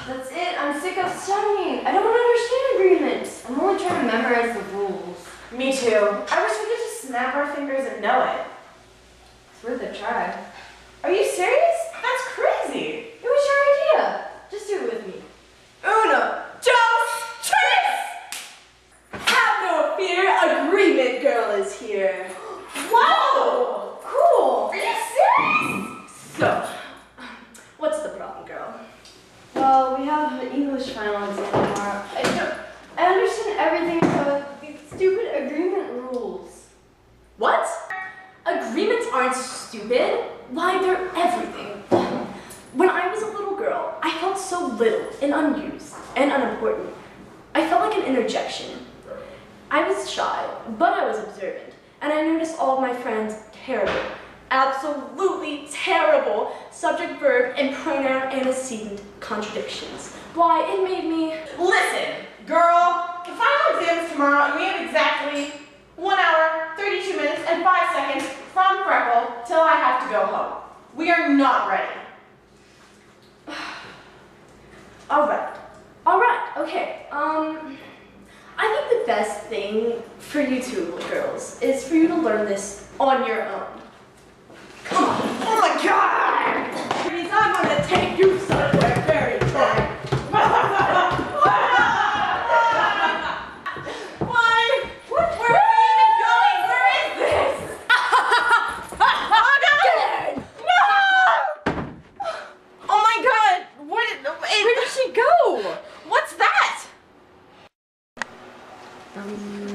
That's it. I'm sick of studying. I don't understand agreements. I'm only trying to memorize the rules. Me too. I wish we could just snap our fingers and know it. It's worth a try. Are you serious? That's crazy. It was your idea. Just do it with me. Uno, dos, tres! Have no fear, agreement girl is here. Whoa! Cool! Are you serious? So, what's the problem, girl? Well, we have the English final exam tomorrow. I understand everything about these stupid agreement rules. What? Agreements aren't stupid. Why, they're everything. When I was a little girl, I felt so little and unused and unimportant. I felt like an interjection. I was shy, but I was observant, and I noticed all of my friends terrible, absolutely terrible subject, verb, and pronoun antecedent contradictions. Why, it made me... Listen, girl, the final exam is tomorrow, and we have exactly 1 hour, 32 minutes, and 5 seconds from Freckle till I have to go home. We are not ready. All right, okay. I think the best thing for you two girls is for you to learn this on your own. Come on. Oh my God! Please, I'm gonna take you somewhere very far. Why? What? Where are we even going? Where is this? No! Oh my God! Where did she go? What's that?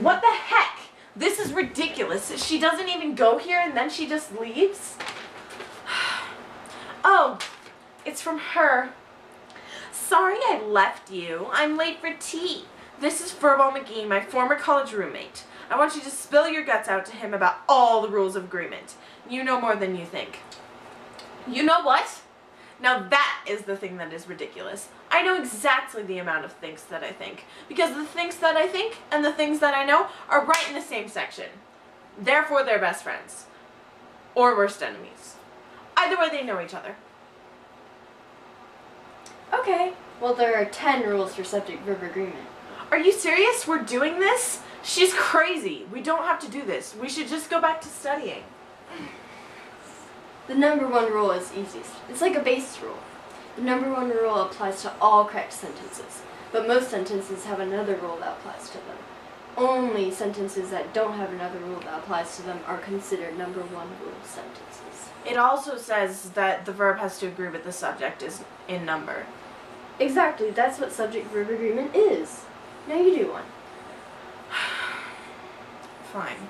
What the heck? This is ridiculous. She doesn't even go here and then she just leaves? Oh, it's from her. Sorry I left you. I'm late for tea. This is Furball McGee, my former college roommate. I want you to spill your guts out to him about all the rules of agreement. You know more than you think. You know what? Now that is the thing that is ridiculous. I know exactly the amount of things that I think, because the things that I think and the things that I know are right in the same section. Therefore, they're best friends. Or worst enemies. Either way, they know each other. Okay. Well, there are 10 rules for subject-verb agreement. Are you serious? We're doing this? She's crazy. We don't have to do this. We should just go back to studying. The number 1 rule is easiest. It's like a base rule. The number 1 rule applies to all correct sentences, but most sentences have another rule that applies to them. Only sentences that don't have another rule that applies to them are considered number 1 rule sentences. It also says that the verb has to agree with the subject is in number. Exactly, that's what subject-verb agreement is. Now you do one. Fine.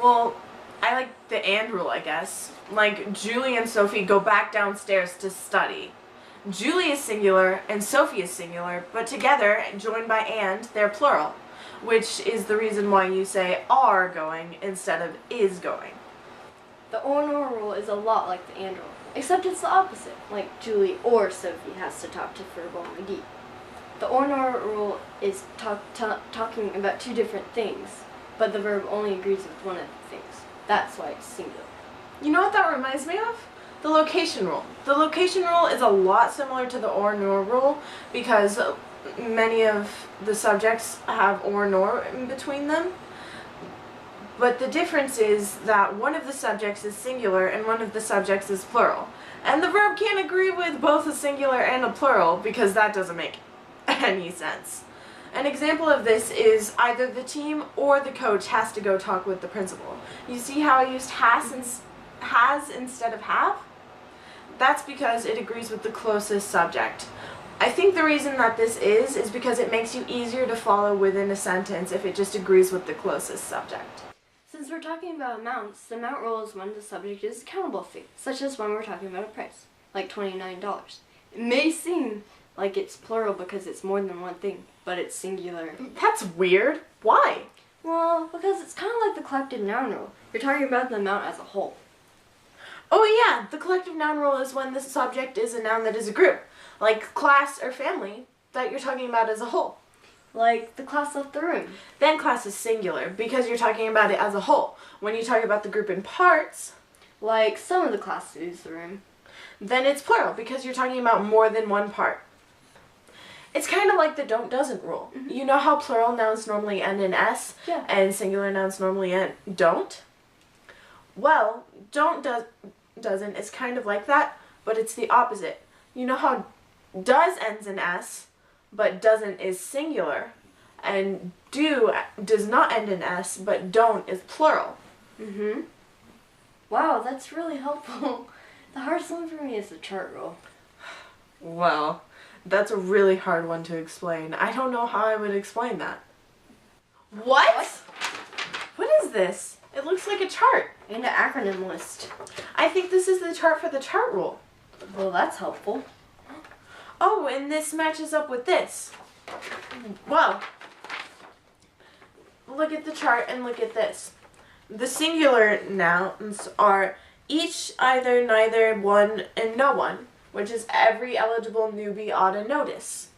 Well, I like the and rule, I guess. Like, Julie and Sophie go back downstairs to study. Julie is singular and Sophie is singular, but together, joined by and, they're plural, which is the reason why you say are going instead of is going. The or rule is a lot like the and rule, except it's the opposite, like Julie or Sophie has to talk to Furball McGee. The or rule is talking about 2 different things, but the verb only agrees with one of the things. That's why it's singular. You know what that reminds me of? The location rule. The location rule is a lot similar to the or nor rule because many of the subjects have or nor in between them. But the difference is that one of the subjects is singular and one of the subjects is plural. And the verb can't agree with both a singular and a plural because that doesn't make any sense. An example of this is either the team or the coach has to go talk with the principal. You see how I used has instead of have? That's because it agrees with the closest subject. I think the reason that this is because it makes you easier to follow within a sentence if it just agrees with the closest subject. Since we're talking about amounts, the amount rule is when the subject is a countable thing, such as when we're talking about a price, like $29. It may seem like it's plural because it's more than one thing, but it's singular. That's weird. Why? Well, because it's kind of like the collective noun rule. You're talking about the amount as a whole. Oh yeah, the collective noun rule is when the subject is a noun that is a group, like class or family, that you're talking about as a whole. Like the class left the room. Then class is singular because you're talking about it as a whole. When you talk about the group in parts, like some of the class leaves the room, then it's plural because you're talking about more than one part. It's kind of like the don't doesn't rule. You know how plural nouns normally end in S Yeah. and singular nouns normally end don't? Well, doesn't is kind of like that, but it's the opposite. You know how does ends in S, but doesn't is singular, and do does not end in S, but don't is plural. Mm-hmm. Wow, that's really helpful. The hardest one for me is the chart rule. Well, that's a really hard one to explain. I don't know how I would explain that. What? What is this? It looks like a chart. And an acronym list. I think this is the chart for the chart rule. Well, that's helpful. Oh, and this matches up with this. Well, look at the chart and look at this. The singular nouns are each, either, neither, one, and no one, which is every eligible newbie ought to notice.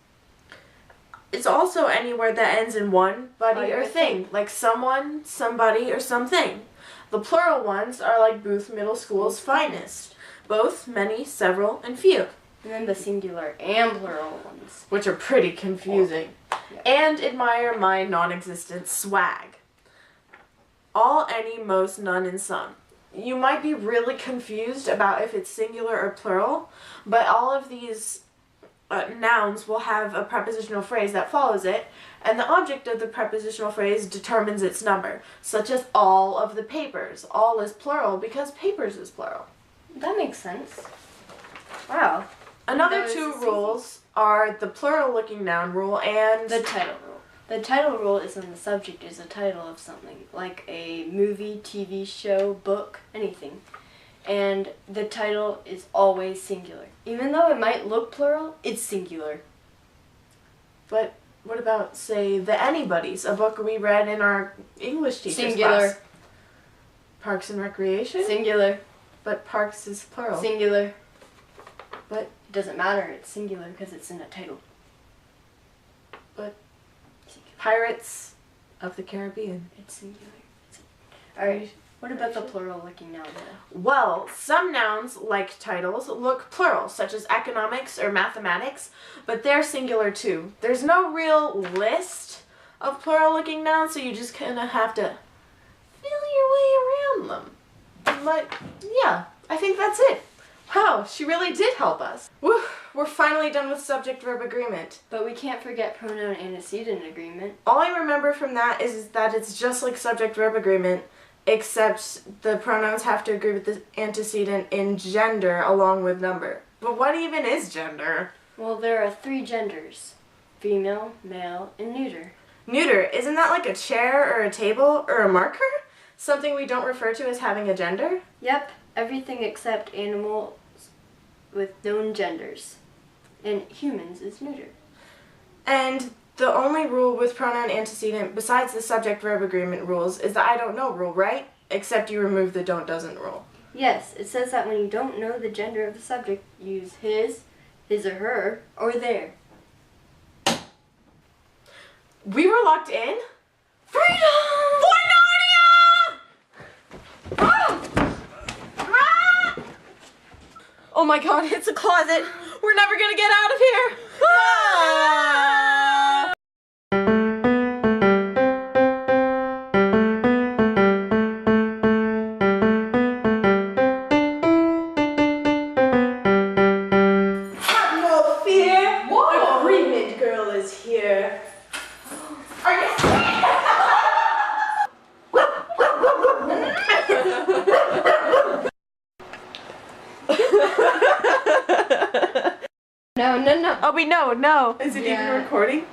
It's also any word that ends in one, body, or thing, like someone, somebody, or something. The plural ones are like Booth Middle School's finest, both, many, several, and few. And then the singular and plural ones. Which are pretty confusing. Yeah. And admire my non-existent swag. All, any, most, none, and some. You might be really confused about if it's singular or plural, but all of these nouns will have a prepositional phrase that follows it, and the object of the prepositional phrase determines its number, such as all of the papers. All is plural because papers is plural. That makes sense. Wow. Another two rules are the plural-looking noun rule and the title rule. The title rule is when the subject is a title of something, like a movie, TV show, book, anything. And the title is always singular. Even though it might look plural, it's singular. But what about, say, The Anybody's, a book we read in our English teacher's Singular. class? Parks and Recreation? Singular. But parks is plural. Singular. But it doesn't matter, it's singular because it's in a title. But singular. Pirates of the Caribbean. It's singular. Alright, what about the plural looking noun? Well, some nouns, like titles, look plural, such as economics or mathematics, but they're singular too. There's no real list of plural-looking nouns, so you just kind of have to feel your way around them. But, yeah, I think that's it. Wow, she really did help us. Woo, we're finally done with subject-verb agreement. But we can't forget pronoun antecedent agreement. All I remember from that is that it's just like subject-verb agreement, except the pronouns have to agree with the antecedent in gender along with number. But what even is gender? Well, there are 3 genders. Female, male, and neuter. Neuter, isn't that like a chair or a table or a marker? Something we don't refer to as having a gender? Yep, everything except animals with known genders. And humans is neuter. And the only rule with pronoun antecedent besides the subject-verb agreement rules is the I don't know rule, right? Except you remove the don't doesn't rule. Yes, it says that when you don't know the gender of the subject, use his or her, or their. We were locked in? Freedom! Oh my god, it's a closet! We're never gonna get out of here! Ah! Have no fear! Whoa! Agreement girl is here. Are you No. Oh wait, no. Is it even recording?